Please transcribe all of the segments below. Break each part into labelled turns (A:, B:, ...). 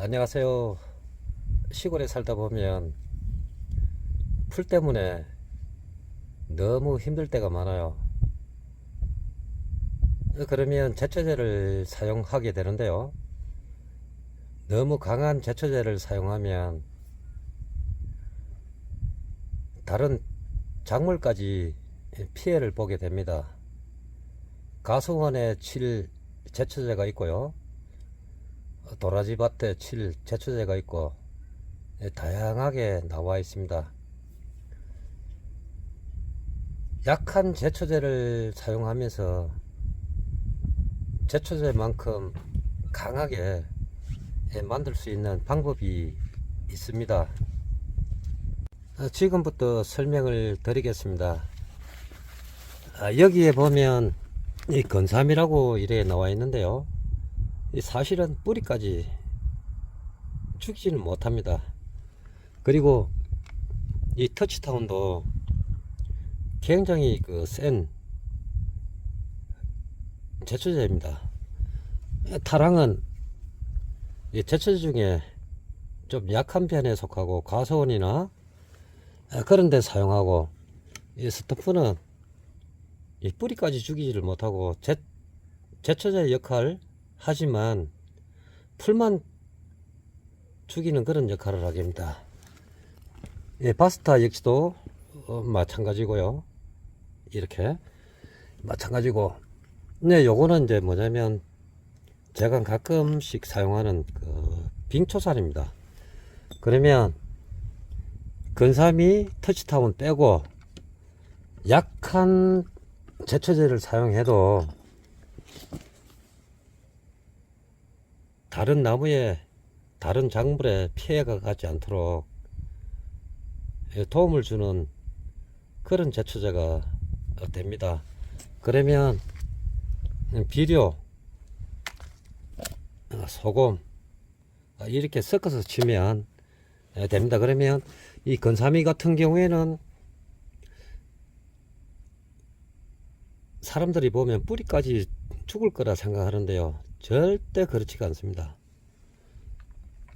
A: 안녕하세요. 시골에 살다 보면 풀 때문에 너무 힘들 때가 많아요. 그러면 제초제를 사용하게 되는데요. 너무 강한 제초제를 사용하면 다른 작물까지 피해를 보게 됩니다. 가수원에 칠 제초제가 있고요. 도라지 밭에 칠 제초제가 있고 다양하게 나와 있습니다. 약한 제초제를 사용하면서 제초제만큼 강하게 만들 수 있는 방법이 있습니다. 지금부터 설명을 드리겠습니다. 여기에 보면 이 건삼이라고 이렇게 나와 있는데요. 사실은 뿌리까지 죽이지는 못합니다. 그리고 이 터치타운도 굉장히 센 제초제입니다. 타랑은 이 제초제 중에 좀 약한 편에 속하고 과수원이나 그런 데 사용하고, 이 스토프는 이 뿌리까지 죽이지를 못하고 제초제 역할 하지만 풀만 죽이는 그런 역할을 하게 됩니다. 바스타 역시도 마찬가지고요. 이렇게 마찬가지고, 네, 요거는 이제 뭐냐면 제가 가끔씩 사용하는 빙초산입니다. 그러면 건삼이 터치타운 빼고 약한 제초제를 사용해도 다른 나무에, 다른 작물에 피해가 가지 않도록 도움을 주는 그런 제초제가 됩니다. 그러면 비료, 소금 이렇게 섞어서 치면 됩니다. 그러면 이 건삼이 같은 경우에는 사람들이 보면 뿌리까지 죽을 거라 생각하는데요, 절대 그렇지가 않습니다.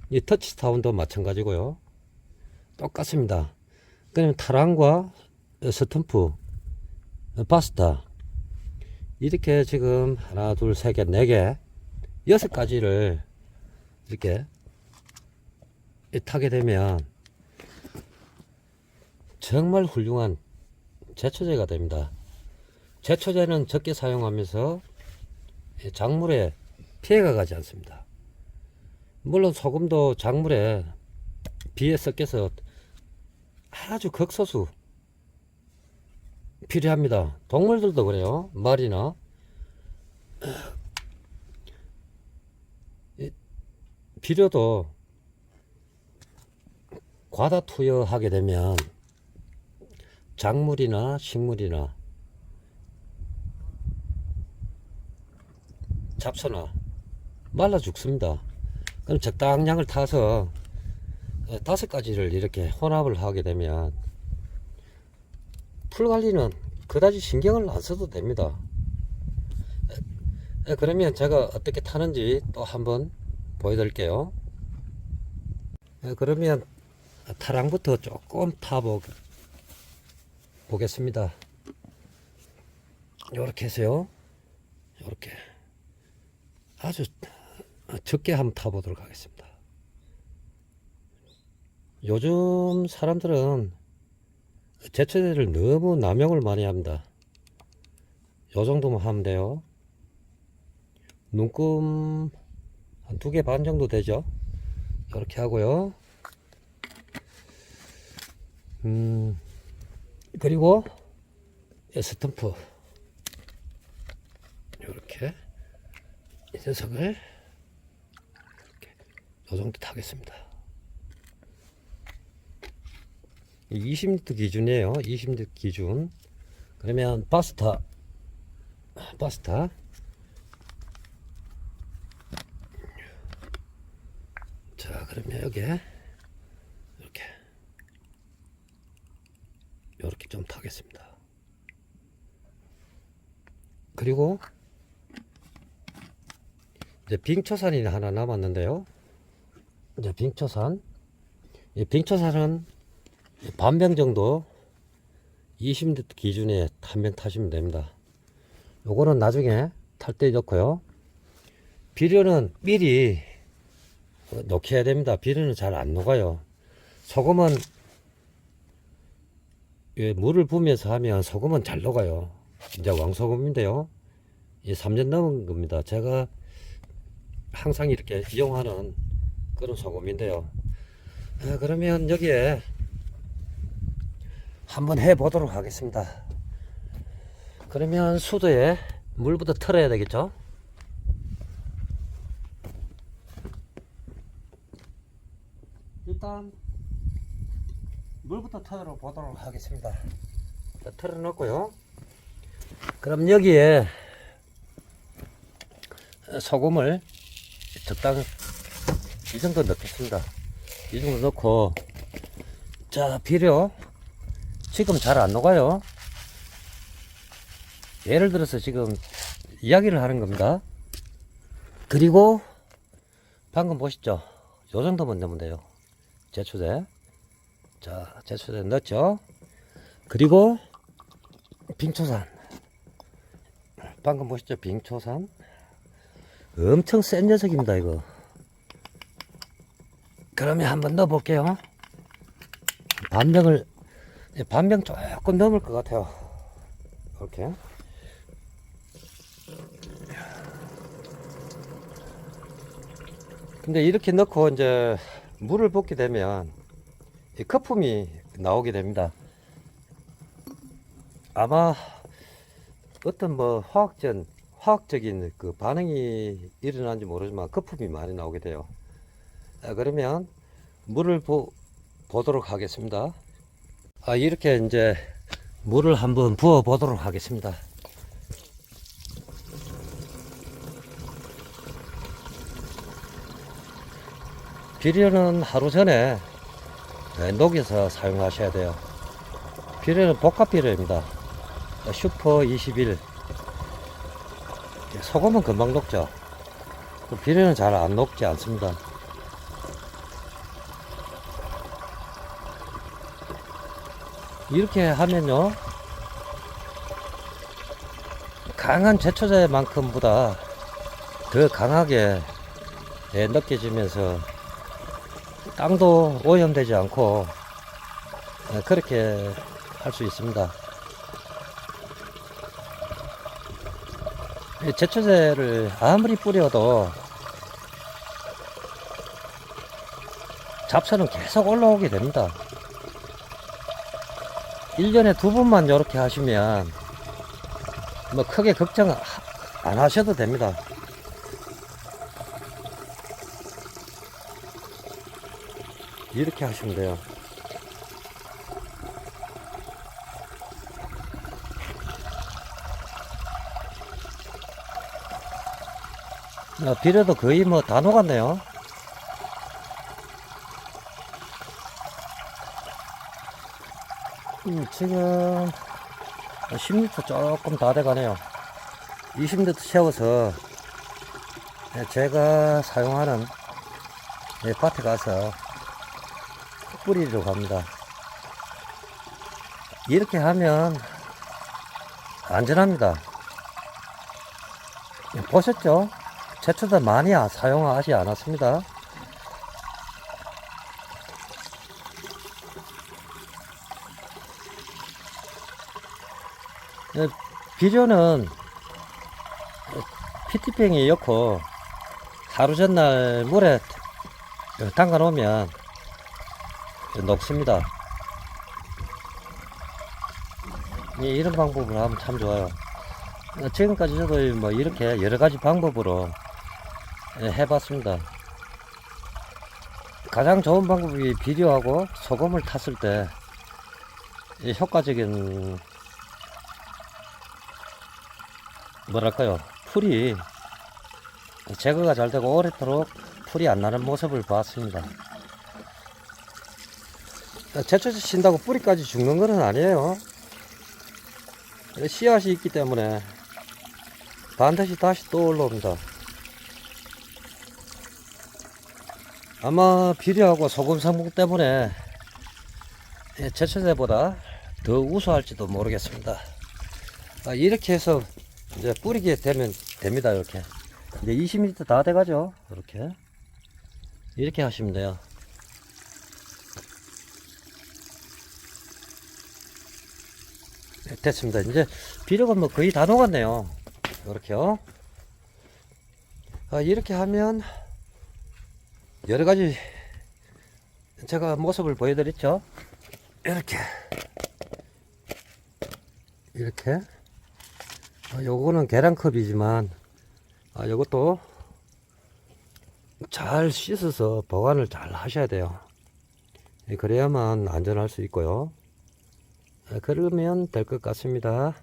A: 이 터치타운도 마찬가지고요. 똑같습니다. 그러면 타랑과 스탬프, 바스타 이렇게 지금 하나, 둘, 세 개, 네 개, 6가지를 이렇게 타게 되면 정말 훌륭한 제초제가 됩니다. 제초제는 적게 사용하면서 작물에 피해가 가지 않습니다. 물론 소금도 작물에 비에 섞여서 아주 극소수 필요합니다. 동물들도 그래요. 말이나 비료도 과다 투여하게 되면 작물이나 식물이나 잡초나 말라 죽습니다. 그럼 적당량을 타서 5가지를 이렇게 혼합을 하게 되면 풀 관리는 그다지 신경을 안 써도 됩니다. 그러면 제가 어떻게 타는지 또 한번 보여드릴게요. 그러면 타랑부터 조금 보겠습니다. 요렇게 해서요. 요렇게 아주 적게 한번 타보도록 하겠습니다. 요즘 사람들은 제초제를 너무 남용을 많이 합니다. 요 정도만 하면 돼요. 눈금 한 2개 반 정도 되죠. 이렇게 하고요. 그리고 스탬프 이렇게 이 녀석을 이렇게 요 정도 타겠습니다. 20리터 기준이에요. 20리터 기준. 그러면 바스타 자, 그러면 여기에 이렇게 좀 타겠습니다. 그리고 이제 빙초산이 하나 남았는데요. 이제 빙초산. 이 빙초산은 반병 정도 20리터 기준에 한 병 타시면 됩니다. 요거는 나중에 탈 때 넣고요. 비료는 미리 녹여야 됩니다. 비료는 잘 안 녹아요. 소금은 물을 부으면서 하면 소금은 잘 녹아요. 이제 왕소금인데요. 이 3년 넘은 겁니다. 제가 항상 이렇게 이용하는 그런 소금인데요. 그러면 여기에 한번 해 보도록 하겠습니다. 그러면 수도에 물부터 털어야 되겠죠. 일단 물부터 털어 보도록 하겠습니다. 털어 놓고요. 그럼 여기에 소금을 적당 이 정도 넣겠습니다. 이 정도 넣고, 자, 비료 지금 잘 안 녹아요. 예를 들어서 지금 이야기를 하는 겁니다. 그리고 방금 보셨죠? 요 정도만 넣으면 돼요. 제초제. 자, 제초제 넣었죠? 그리고 빙초산. 방금 보셨죠? 빙초산. 엄청 센 녀석입니다, 이거. 그러면 한번 넣어 볼게요. 반병 조금 넘을 것 같아요. 이렇게. 근데 이렇게 넣고 이제 물을 붓게 되면 이 거품이 나오게 됩니다. 아마 어떤 뭐 화학적인 그 반응이 일어나는지 모르지만 거품이 많이 나오게 돼요. 그러면 물을 보도록 하겠습니다. 이렇게 이제 물을 한번 부어 보도록 하겠습니다. 비료는 하루 전에 녹여서 사용하셔야 돼요. 비료는 복합 비료입니다. 슈퍼 21. 소금은 금방 녹죠. 비료는 잘 안 녹지 않습니다. 이렇게 하면요, 강한 제초제만큼보다 더 강하게 느껴지면서 땅도 오염되지 않고 그렇게 할 수 있습니다. 제초제를 아무리 뿌려도 잡초는 계속 올라오게 됩니다. 1년에 2번만 이렇게 하시면 뭐 크게 걱정 안 하셔도 됩니다. 이렇게 하시면 돼요. 비료도 거의 뭐 다 녹았네요. 지금 10리터 조금 다 돼가네요. 20리터 채워서 제가 사용하는 밭에 가서 뿌리러 갑니다. 이렇게 하면 안전합니다. 보셨죠? 제초제 많이 사용하지 않았습니다. 비료는 PT병에 넣고 하루 전날 물에 담가 놓으면 녹습니다. 이런 방법을 하면 참 좋아요. 지금까지 저도 뭐 이렇게 여러 가지 방법으로 해봤습니다. 가장 좋은 방법이 비료하고 소금을 탔을 때 효과적인, 뭐랄까요, 풀이 제거가 잘 되고 오래도록 풀이 안 나는 모습을 봤습니다. 제초제 친다고 뿌리까지 죽는 것은 아니에요. 씨앗이 있기 때문에 반드시 다시 또 올라옵니다. 아마 비료하고 소금 성분 때문에 제초제보다 더 우수할지도 모르겠습니다. 이렇게 해서 이제 뿌리게 되면 됩니다. 이렇게 이제 20m 다 돼가죠. 이렇게 하시면 돼요. 네, 됐습니다. 이제 비료가 뭐 거의 다 녹았네요. 이렇게요. 이렇게 하면 여러 가지 제가 모습을 보여드렸죠. 이렇게 요거는 계량컵이지만 요것도 잘 씻어서 보관을 잘 하셔야 돼요. 그래야만 안전할 수 있고요. 그러면 될 것 같습니다.